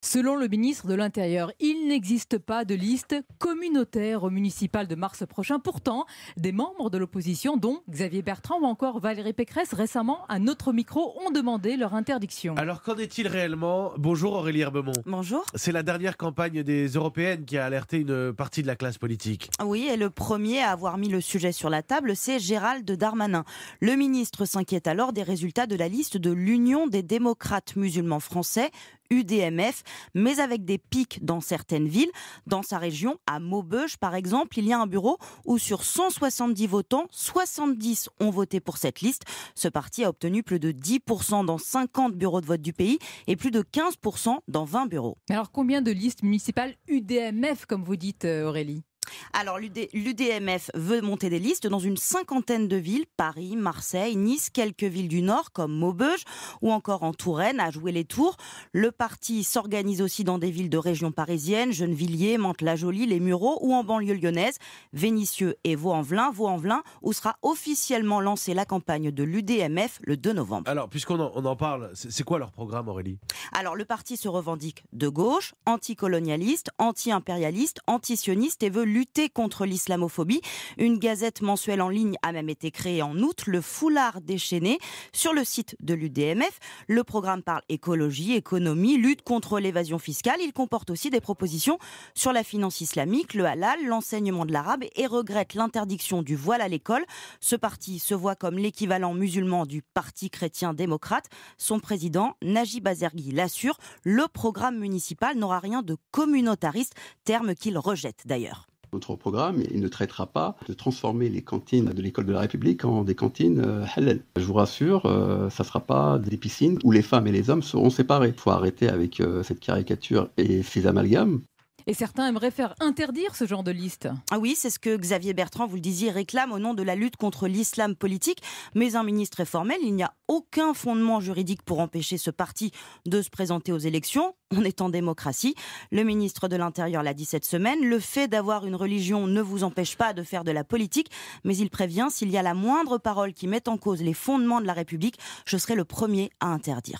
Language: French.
Selon le ministre de l'Intérieur, il n'existe pas de liste communautaire au municipal de mars prochain. Pourtant, des membres de l'opposition, dont Xavier Bertrand ou encore Valérie Pécresse, récemment à notre micro, ont demandé leur interdiction. Alors qu'en est-il réellement ? Bonjour Aurélie Herbemont. Bonjour. C'est la dernière campagne des Européennes qui a alerté une partie de la classe politique. Oui, et le premier à avoir mis le sujet sur la table, c'est Gérald Darmanin. Le ministre s'inquiète alors des résultats de la liste de l'Union des démocrates musulmans français, UDMF, mais avec des pics dans certaines villes. Dans sa région, à Maubeuge par exemple, il y a un bureau où sur 170 votants, 70 ont voté pour cette liste. Ce parti a obtenu plus de 10% dans 50 bureaux de vote du pays et plus de 15% dans 20 bureaux. Alors combien de listes municipales UDMF, comme vous dites Aurélie ? Alors l'UDMF veut monter des listes dans une cinquantaine de villes, Paris, Marseille, Nice, quelques villes du Nord comme Maubeuge ou encore en Touraine, à Jouer-les-Tours. Le parti s'organise aussi dans des villes de région parisienne, Gennevilliers, Mantes-la-Jolie, les Mureaux ou en banlieue lyonnaise, Vénissieux et Vaux-en-Velin, où sera officiellement lancée la campagne de l'UDMF le 2 novembre. Alors, puisqu'on en parle, c'est quoi leur programme Aurélie ? Alors le parti se revendique de gauche, anticolonialiste, anti-impérialiste, antisioniste et veut lutter contre l'islamophobie. Une gazette mensuelle en ligne a même été créée en août, le Foulard déchaîné, sur le site de l'UDMF. Le programme parle écologie, économie, lutte contre l'évasion fiscale. Il comporte aussi des propositions sur la finance islamique, le halal, l'enseignement de l'arabe et regrette l'interdiction du voile à l'école. Ce parti se voit comme l'équivalent musulman du Parti chrétien-démocrate. Son président, Najib Azergui, l'assure, le programme municipal n'aura rien de communautariste, terme qu'il rejette d'ailleurs. Notre programme, il ne traitera pas de transformer les cantines de l'école de la République en des cantines halal. Je vous rassure, ça ne sera pas des piscines où les femmes et les hommes seront séparés. Il faut arrêter avec cette caricature et ces amalgames. Et certains aimeraient faire interdire ce genre de liste. Ah oui, c'est ce que Xavier Bertrand, vous le disiez, réclame au nom de la lutte contre l'islam politique. Mais un ministre est formel, il n'y a aucun fondement juridique pour empêcher ce parti de se présenter aux élections. On est en démocratie. Le ministre de l'Intérieur l'a dit cette semaine. Le fait d'avoir une religion ne vous empêche pas de faire de la politique. Mais il prévient, s'il y a la moindre parole qui mette en cause les fondements de la République, je serai le premier à interdire.